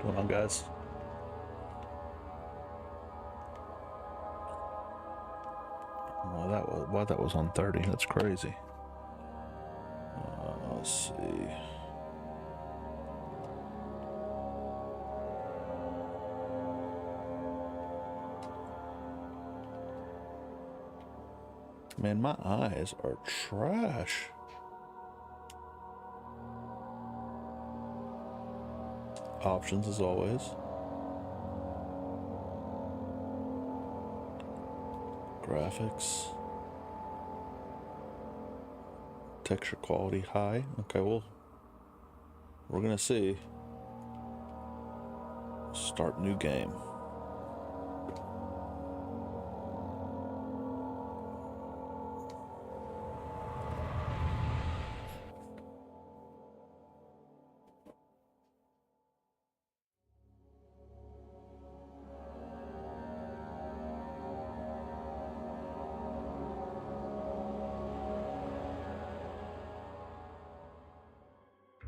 What's going on, guys? Why that was on 30? That's crazy. Let's see. Man, my eyes are trash. Options as always. Graphics. Texture quality high. Okay, well, we're gonna see. Start new game.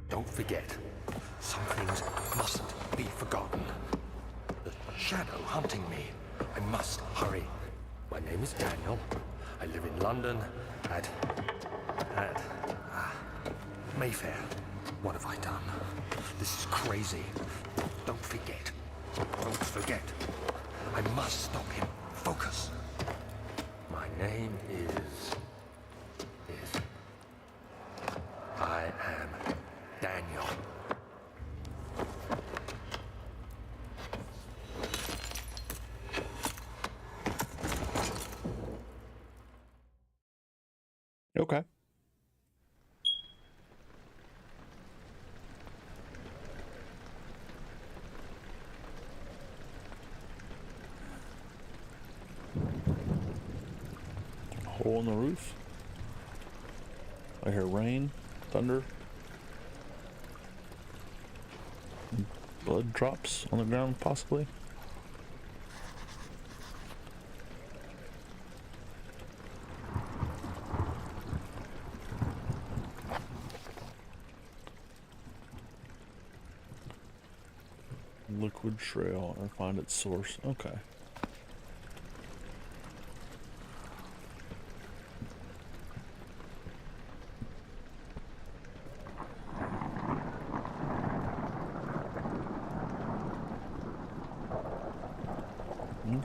Don't forget, some things mustn't be forgotten. The shadow hunting me. I must hurry. My name is Daniel. I live in London at Mayfair. What have I done? This is crazy. Don't forget. Don't forget. I must stop him. Focus. My name is... I am Daniel. Okay. Hole in the roof. I hear rain, thunder. Blood drops on the ground, possibly. Liquid trail or find its source. Okay.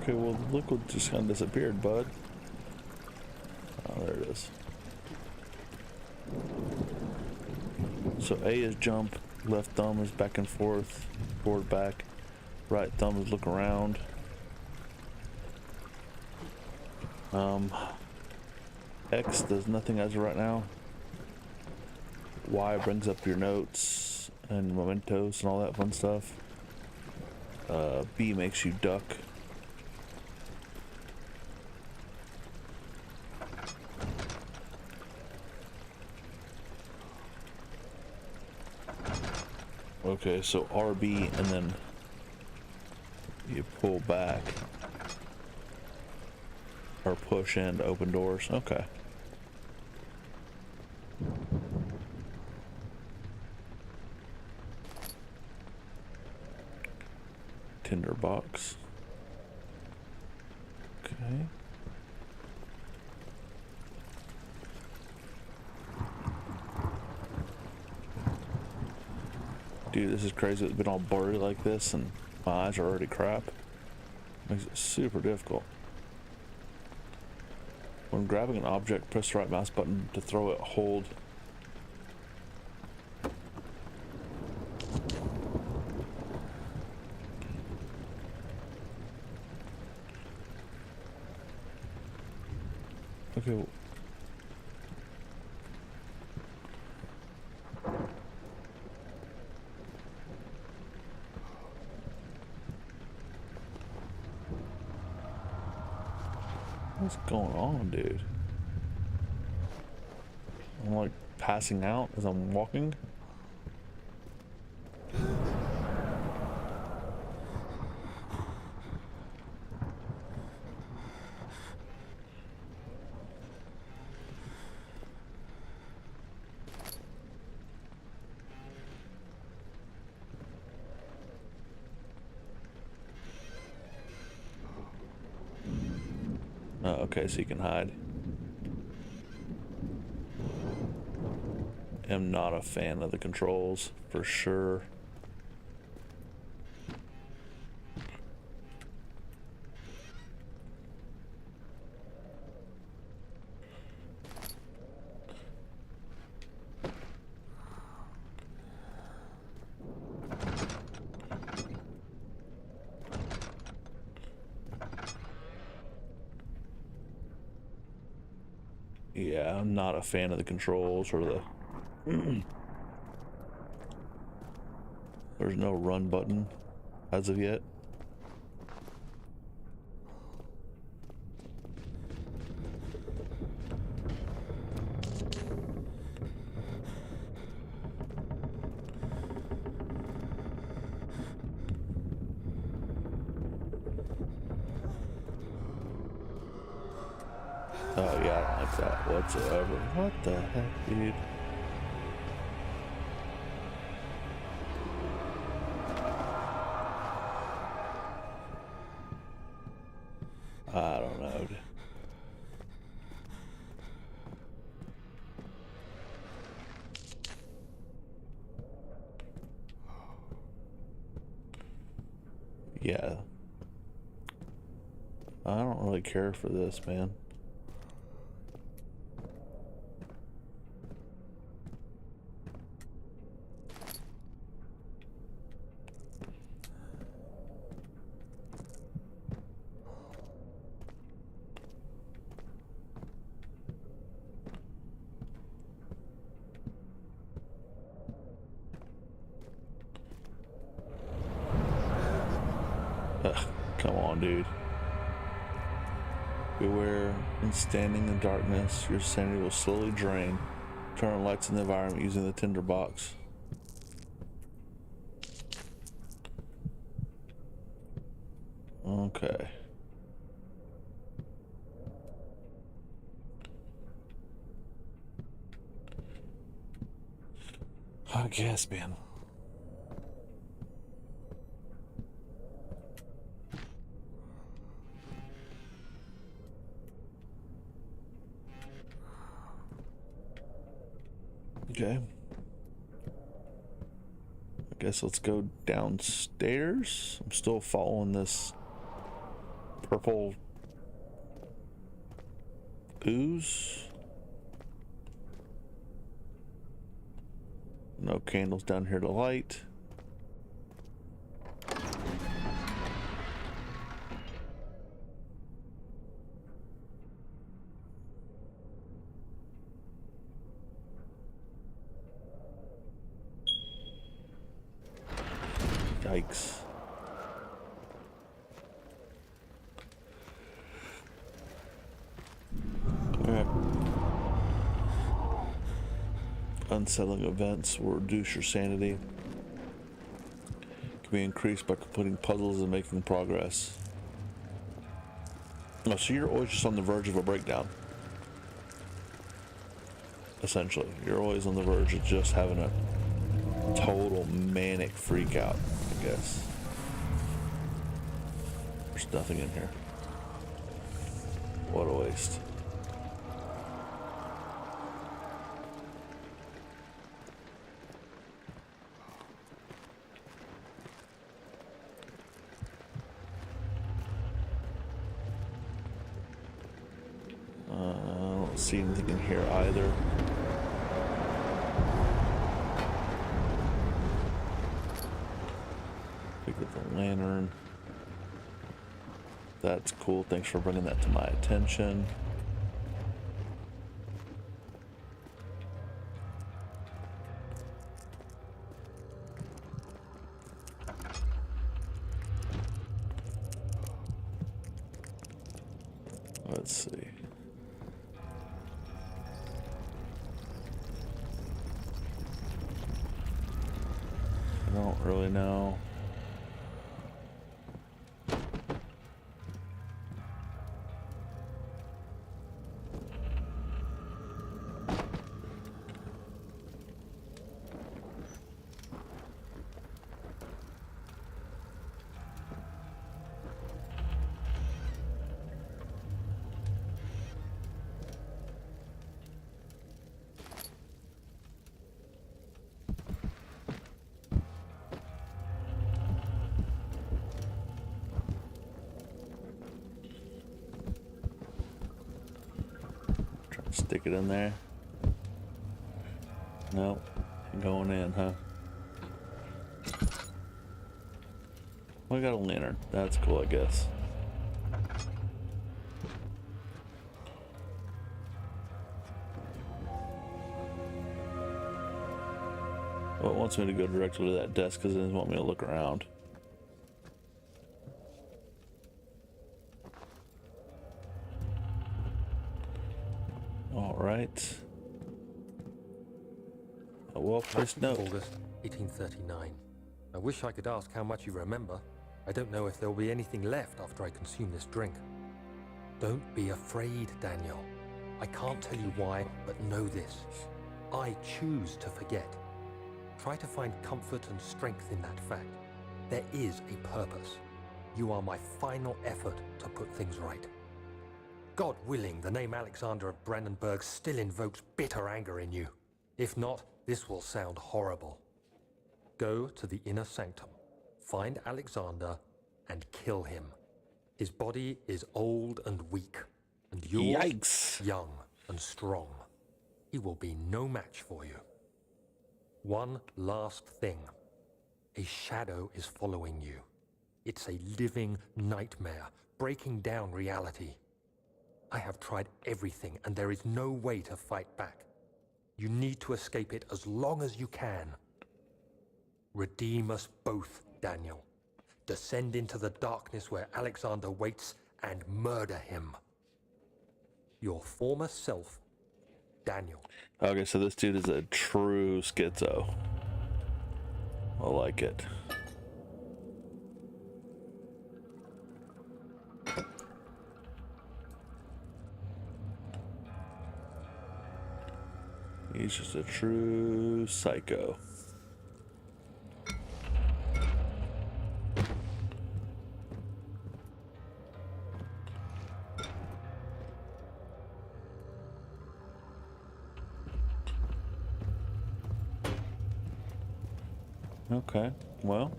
Okay, well, the liquid just kind of disappeared, bud. Oh, there it is. So A is jump, left thumb is back and forth, forward, back, right thumb is look around. X does nothing as of right now. Y brings up your notes and mementos and all that fun stuff. B makes you duck. Okay, so RB and then you pull back or push in to open doors. Okay. Tinder box. Okay. Dude, this is crazy. It's been all blurry like this and my eyes are already crap. Makes it super difficult. When grabbing an object, press the right mouse button to throw it, hold. Okay. What's going on, dude? I'm like passing out as I'm walking. Okay, so you can hide. Am not a fan of the controls, for sure. Yeah, I'm not a fan of the controls or the... There's no run button as of yet. Oh yeah, I don't like that whatsoever. What the heck, dude? I don't know. Yeah. I don't really care for this, man. Come on, dude. Beware, when standing in darkness, your sanity will slowly drain. Turn on lights in the environment using the tinderbox. Okay. I guess, man. Okay. I guess let's go downstairs. I'm still following this purple ooze. No candles down here to light. Yikes. Alright. Unsettling events will reduce your sanity. Can be increased by completing puzzles and making progress. Oh, so you're always just on the verge of a breakdown. Essentially, you're always on the verge of just having a total manic freak out, I guess. There's nothing in here. What a waste. I don't see anything in here either. Pick up the lantern. That's cool. Thanks for bringing that to my attention. Let's see. I don't really know. Stick it in there. Nope. Going in, huh? We got a lantern. That's cool, I guess. Well, it wants me to go directly to that desk because it doesn't want me to look around. All right. A well-placed note. August 1839. I wish I could ask how much you remember. I don't know if there will be anything left after I consume this drink. Don't be afraid, Daniel. I can't tell you why, but know this. I choose to forget. Try to find comfort and strength in that fact. There is a purpose. You are my final effort to put things right. God willing, the name Alexander of Brandenburg still invokes bitter anger in you. If not, this will sound horrible. Go to the inner sanctum, find Alexander, and kill him. His body is old and weak, and yours Yikes. young and strong. He will be no match for you. One last thing. A shadow is following you. It's a living nightmare, breaking down reality. I have tried everything, and there is no way to fight back. You need to escape it as long as you can. Redeem us both, Daniel. Descend into the darkness where Alexander waits and murder him. Your former self, Daniel. Okay, so this dude is a true schizo. I like it. He's just a true psycho. Okay, well,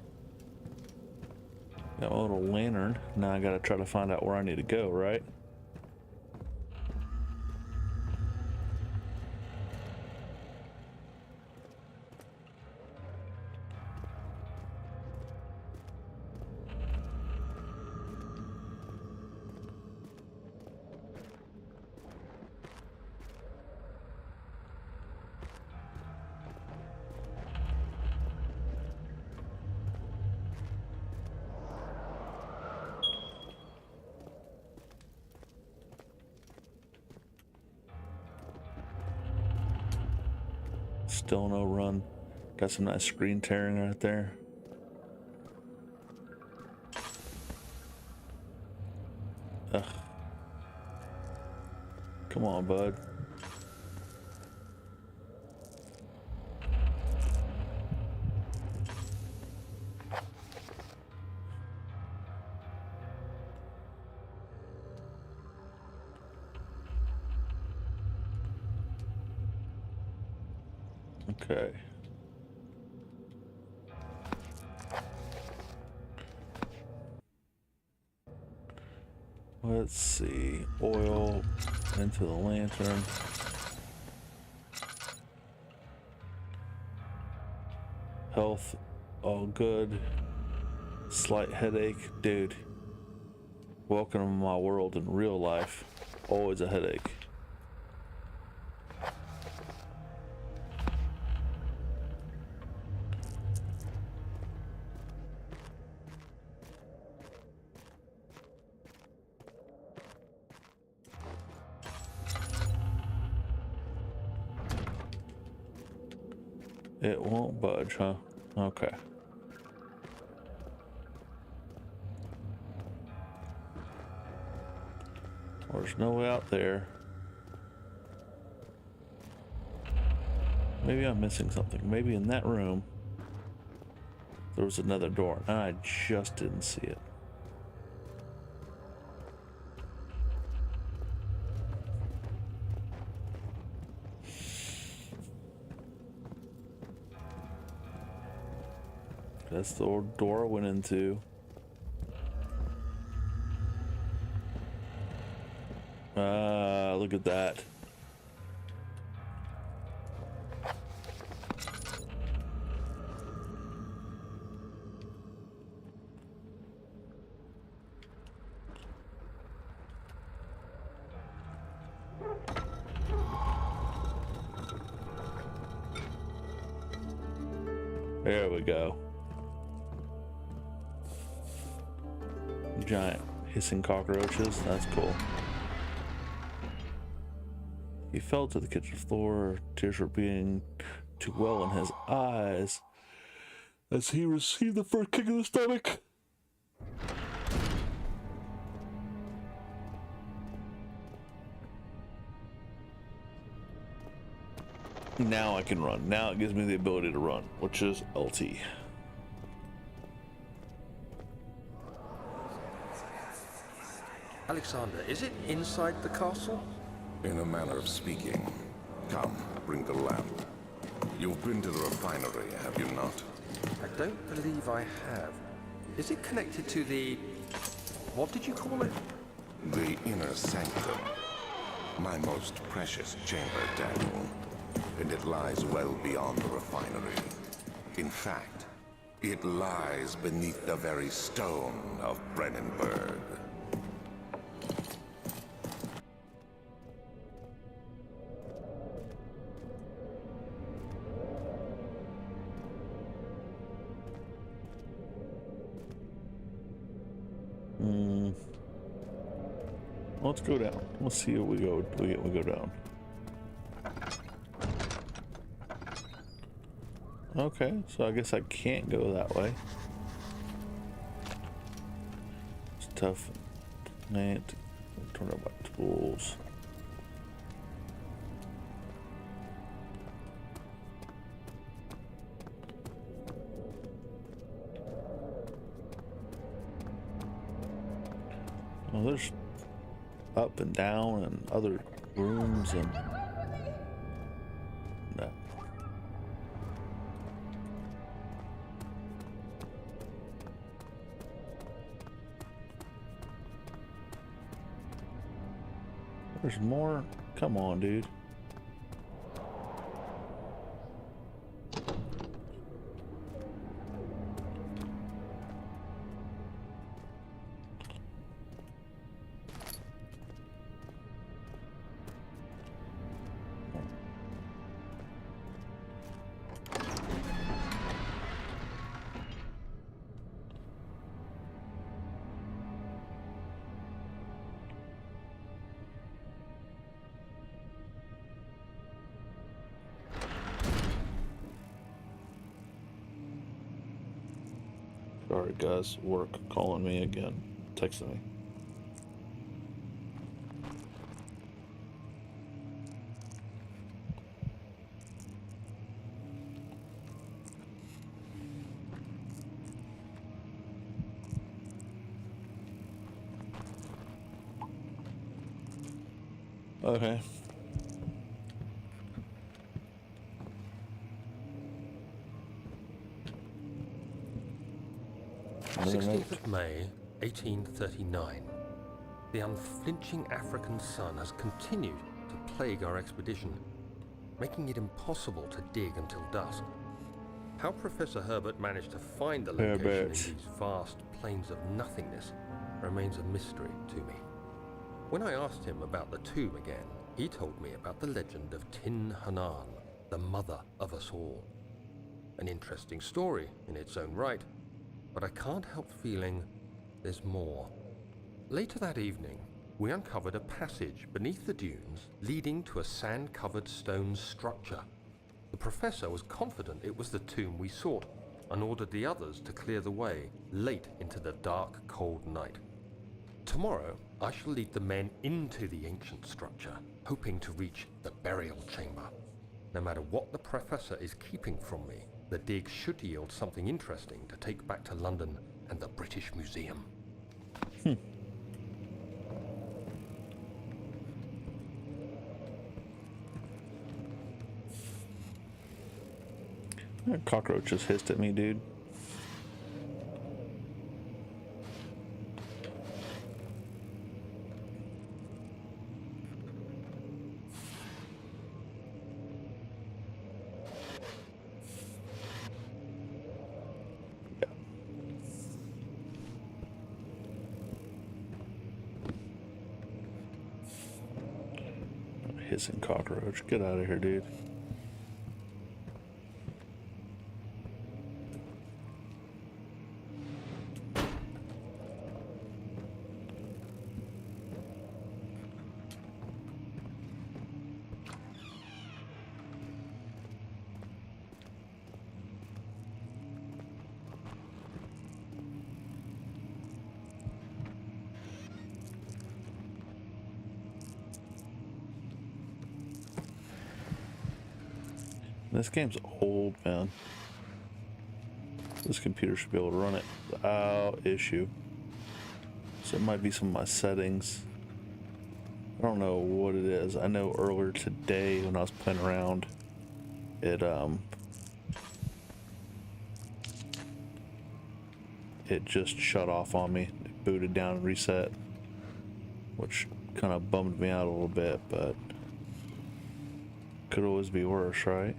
got a little lantern. Now I gotta try to find out where I need to go, right? Still no run. Got some nice screen tearing right there. Ugh. Come on, bud. Okay. Let's see. Oil into the lantern. Health, all good. Slight headache. Dude. Welcome to my world in real life. Always a headache. It won't budge, huh? Okay. There's no way out there. Maybe I'm missing something. Maybe in that room there was another door and I just didn't see it. That's the old door I went into. Look at that. There we go. Giant hissing cockroaches. That's cool. He fell to the kitchen floor. Tears were being too well in his eyes as he received the first kick in the stomach. Now I can run. Now it gives me the ability to run, which is LT. Alexander, is it inside the castle? In a manner of speaking. Come, bring the lamp. You've been to the refinery, have you not? I don't believe I have. Is it connected to the... what did you call it? The inner sanctum. My most precious chamber, Daniel. And it lies well beyond the refinery. In fact, it lies beneath the very stone of Brennenburg. Let's go down. Let's see what we go. We go down. Okay, so I guess I can't go that way. It's tough. Plant. Turn on my tools. Well, there's up and down and other rooms and no. There's more. Come on, dude. Sorry guys, work calling me again, texting me. Okay. 16th of May, 1839. The unflinching African sun has continued to plague our expedition, making it impossible to dig until dusk. How Professor Herbert managed to find the location in these vast plains of nothingness remains a mystery to me. When I asked him about the tomb again, he told me about the legend of Tin Hanan, the mother of us all. An interesting story in its own right, but I can't help feeling there's more. Later that evening, we uncovered a passage beneath the dunes leading to a sand-covered stone structure. The professor was confident it was the tomb we sought and ordered the others to clear the way late into the dark, cold night. Tomorrow, I shall lead the men into the ancient structure, hoping to reach the burial chamber. No matter what the professor is keeping from me, the dig should yield something interesting to take back to London and the British Museum. That cockroach just hissed at me, dude. Hissing cockroach. Get out of here, dude. This game's old, man. This computer should be able to run it without issue. So it might be some of my settings. I don't know what it is. I know earlier today when I was playing around, it just shut off on me. It booted down and reset, which kind of bummed me out a little bit, but could always be worse, right?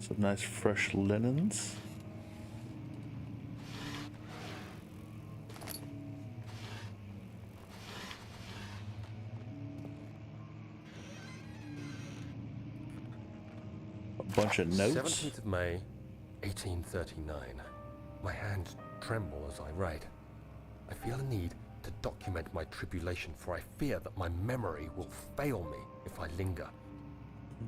Some nice fresh linens. A bunch of notes. 17th of May, 1839. My hands tremble as I write. I feel a need to document my tribulation, for I fear that my memory will fail me if I linger.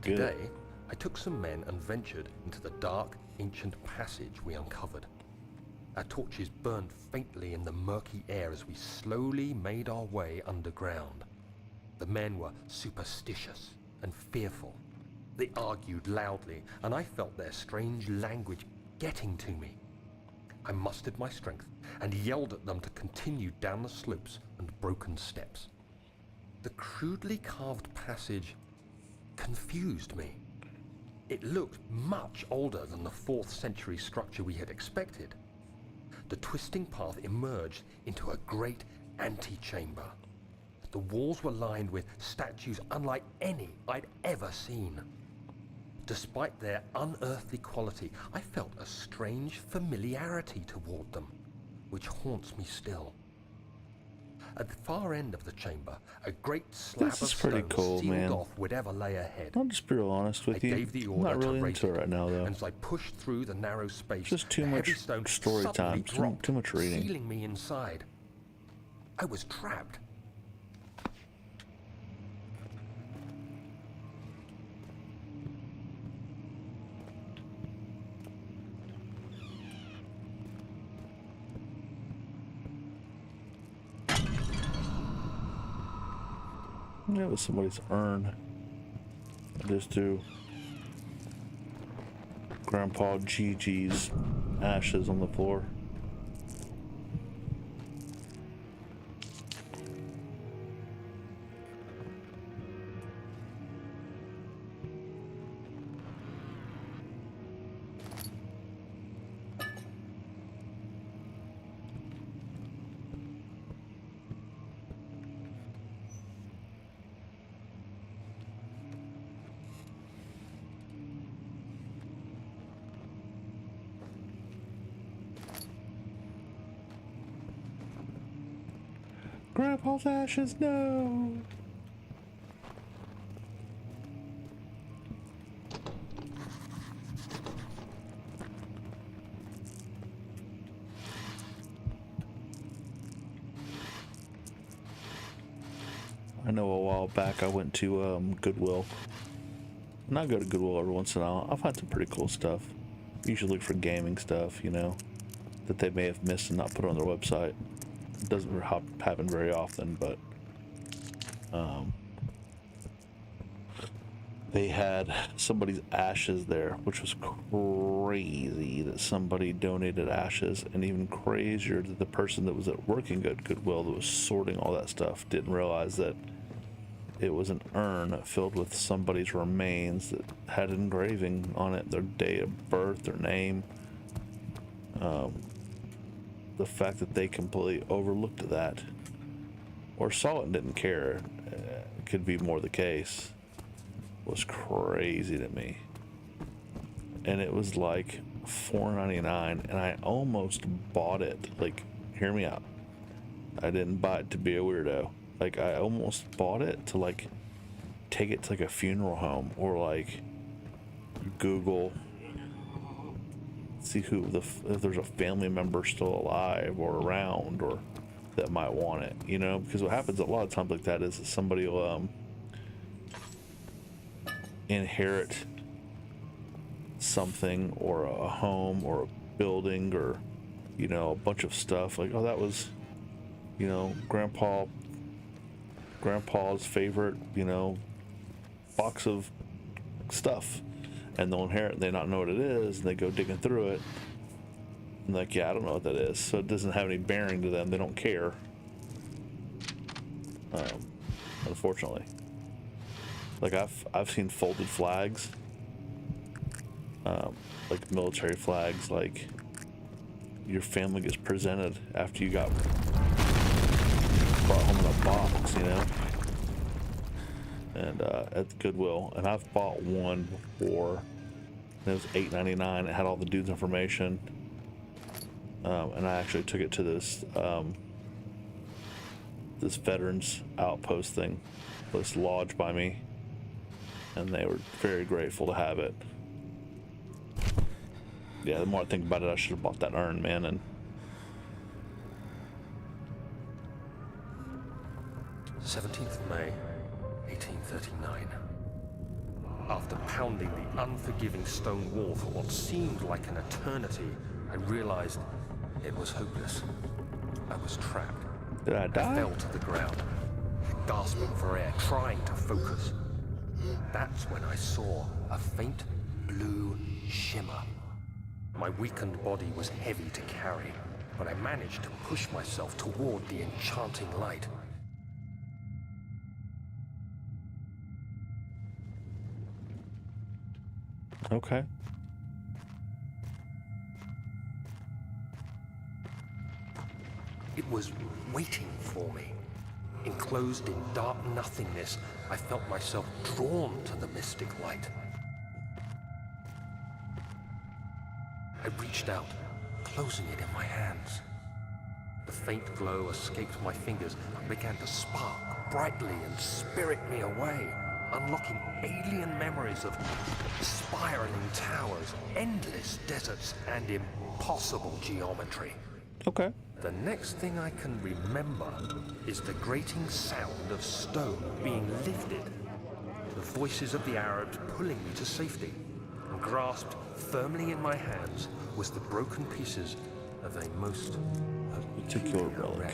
Good. Today, I took some men and ventured into the dark, ancient passage we uncovered. Our torches burned faintly in the murky air as we slowly made our way underground. The men were superstitious and fearful. They argued loudly, and I felt their strange language getting to me. I mustered my strength and yelled at them to continue down the slopes and broken steps. The crudely carved passage confused me. It looked much older than the 4th century structure we had expected. The twisting path emerged into a great antechamber. The walls were lined with statues unlike any I'd ever seen. Despite their unearthly quality, I felt a strange familiarity toward them, which haunts me still. At the far end of the chamber, a great slab This of is pretty stone cool, sealed man. off whatever lay ahead. I'll just be real honest with I you. gave the I'm order not really to raise into it right now, though. and as I pushed through the narrow space, Just too the much heavy stone story suddenly time, dropped, too much reading. sealing me inside. I was trapped. It was somebody's urn. I just threw Grandpa Gigi's ashes on the floor. Grandpa's ashes, no! I know a while back I went to Goodwill. And I go to Goodwill every once in a while. I find some pretty cool stuff. Usually for gaming stuff, you know, that they may have missed and not put on their website. It doesn't happen very often, but they had somebody's ashes there, which was crazy that somebody donated ashes, and even crazier that the person that was at working at Goodwill that was sorting all that stuff didn't realize that it was an urn filled with somebody's remains that had engraving on it, their date of birth, their name. The fact that they completely overlooked that or saw it and didn't care, could be more the case, was crazy to me. And it was like $4.99, and I almost bought it. Like, hear me out, I didn't buy it to be a weirdo. Like, I almost bought it to like take it to like a funeral home or like Google see if there's a family member still alive or around or that might want it, you know, because what happens a lot of times like that is that somebody will inherit something or a home or a building or, you know, a bunch of stuff like, oh, that was, you know, grandpa's favorite, you know, box of stuff, and they'll inherit and they not know what it is, and they go digging through it and like, yeah, I don't know what that is, so it doesn't have any bearing to them. They don't care, unfortunately. Like I've seen folded flags, like military flags, like your family gets presented after you got brought home in a box, you know, and at the Goodwill. And I've bought one before, and it was $8.99. It had all the dude's information, and I actually took it to this this veterans outpost thing, this lodge by me, and they were very grateful to have it. Yeah, the more I think about it, I should have bought that urn, man. And 17th of May, 1839. After pounding the unforgiving stone wall for what seemed like an eternity, I realized it was hopeless. I was trapped. did I die? I fell to the ground, gasping for air, trying to focus. That's when I saw a faint blue shimmer. My weakened body was heavy to carry, but I managed to push myself toward the enchanting light. Okay. It was waiting for me. Enclosed in dark nothingness, I felt myself drawn to the mystic light. I reached out, closing it in my hands. The faint glow escaped my fingers and began to spark brightly and spirit me away, unlocking alien memories of spiraling towers, endless deserts, and impossible geometry. Okay. The next thing I can remember is the grating sound of stone being lifted, the voices of the Arabs pulling me to safety, and grasped firmly in my hands was the broken pieces of a most Particular relic.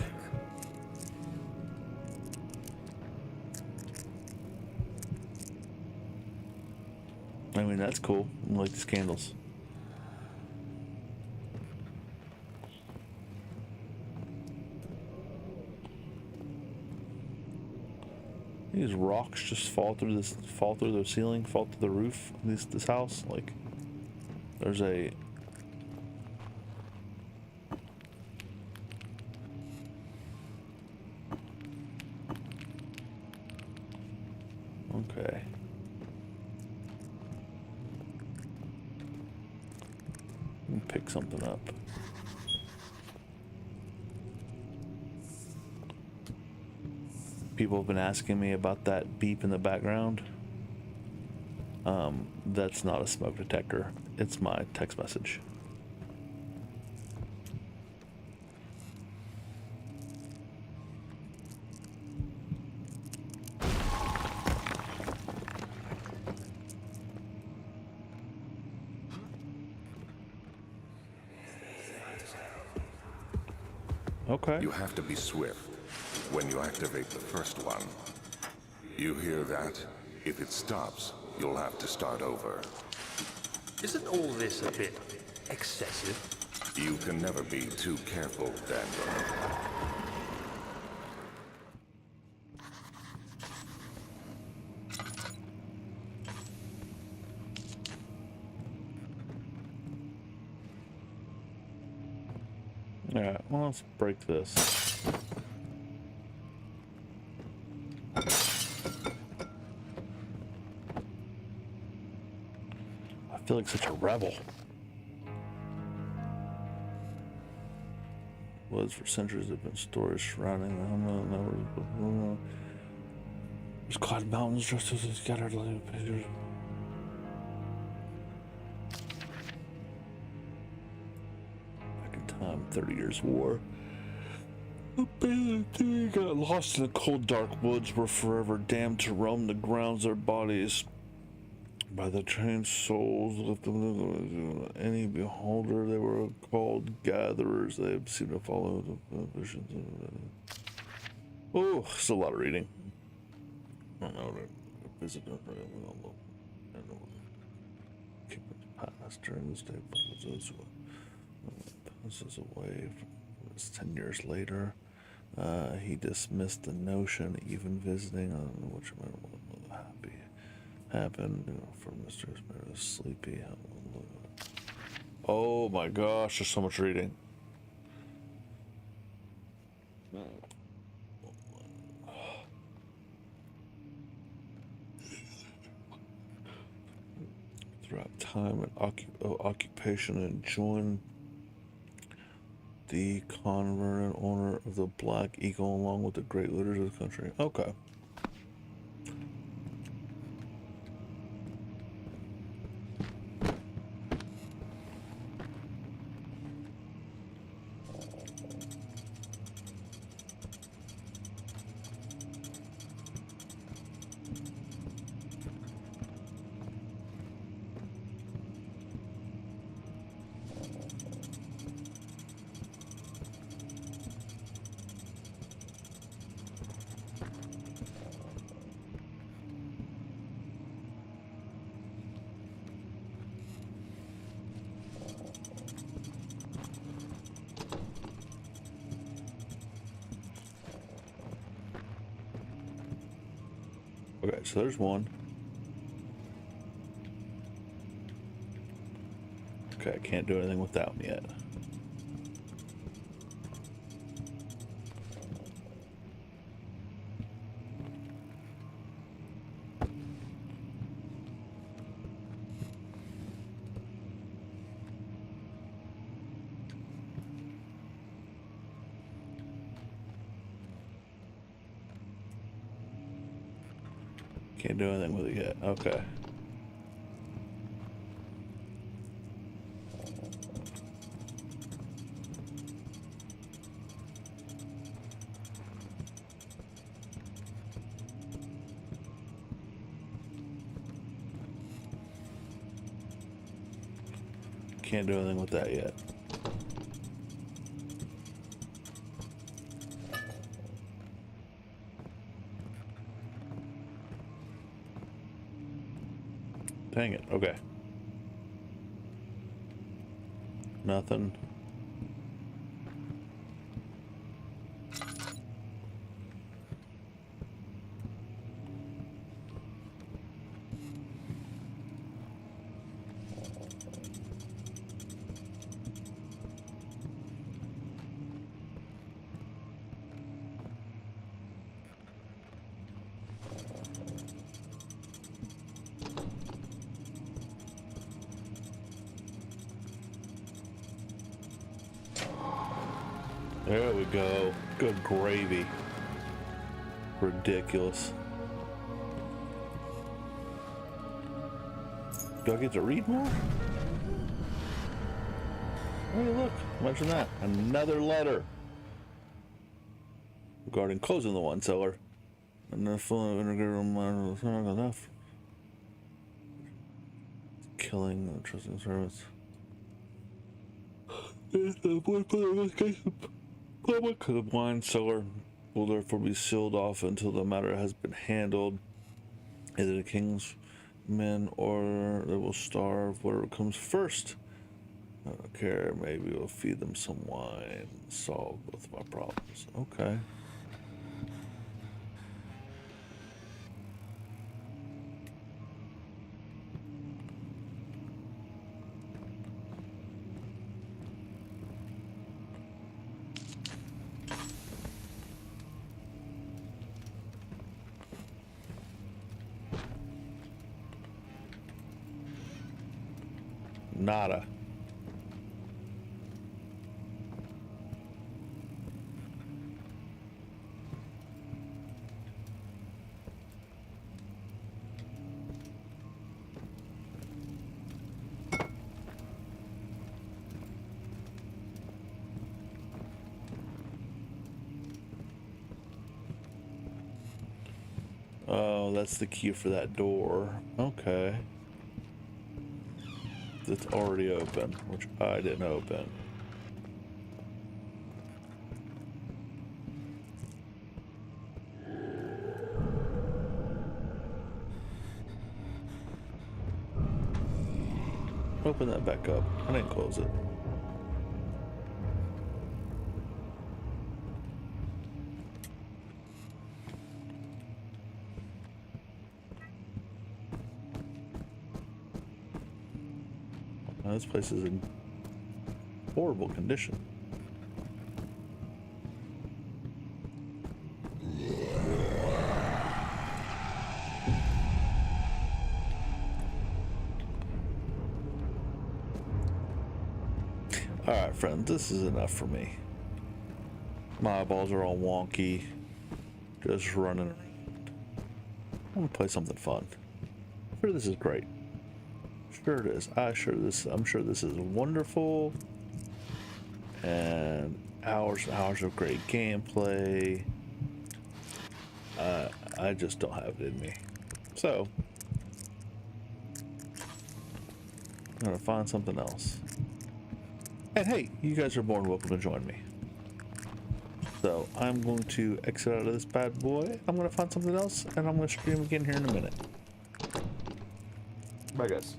I mean, that's cool. I like these candles. These rocks just fall through the ceiling, fall through the roof of this house. Like, there's a okay. Let me pick something up. People have been asking me about that beep in the background. That's not a smoke detector. It's my text message. Okay. You have to be swift when you activate the first one. You hear that? If it stops, you'll have to start over. Isn't all this a bit excessive? You can never be too careful, Daniel. Alright, well, let's break this. I feel like such a rebel. Woods for centuries have been storage surrounding the homeland. There's cloud mountains just as it's scattered like pictures. 30 Years' War. They got lost in the cold, dark woods, were forever damned to roam the grounds. Their bodies by the trained souls left them any beholder. They were called gatherers. They seemed to follow the visions. Oh, it's a lot of reading. I don't know. Visit keep it past during this day. Passes away. It's 10 years later. He dismissed the notion, even visiting on which happy happened, you know, for Mr. Smith sleepy. Oh my gosh, there's so much reading. Throughout time and occupation, and joined the convert and owner of the Black Eagle along with the great leaders of the country. Okay. Okay, so there's one. Okay, I can't do anything with that one yet. Can't do anything with it yet. Okay. Can't do anything with that yet. Dang it. Okay. Nothing. There we go. Good gravy. Ridiculous. Do I get to read more? Hey, look. Imagine that. Another letter. Regarding closing the one cellar. And the full integrated not enough. Killing the trusting servants. The wine cellar will therefore be sealed off until the matter has been handled. Either the king's men or they will starve, whatever comes first. I don't care, maybe we'll feed them some wine, solve both of our problems. Okay. Nada. Oh, that's the key for that door. Okay. It's already open, which I didn't open. Open that back up. I didn't close it. Now, this place is in horrible condition. Alright, friend, this is enough for me. My eyeballs are all wonky. Just running around. I want to play something fun. I'm sure this is great. Sure it is. I'm sure this is wonderful. And hours and hours of great gameplay. I just don't have it in me. So, I'm going to find something else. And hey, you guys are more than welcome to join me. So I'm going to exit out of this bad boy. I'm going to find something else, and I'm going to stream again here in a minute. Bye, guys.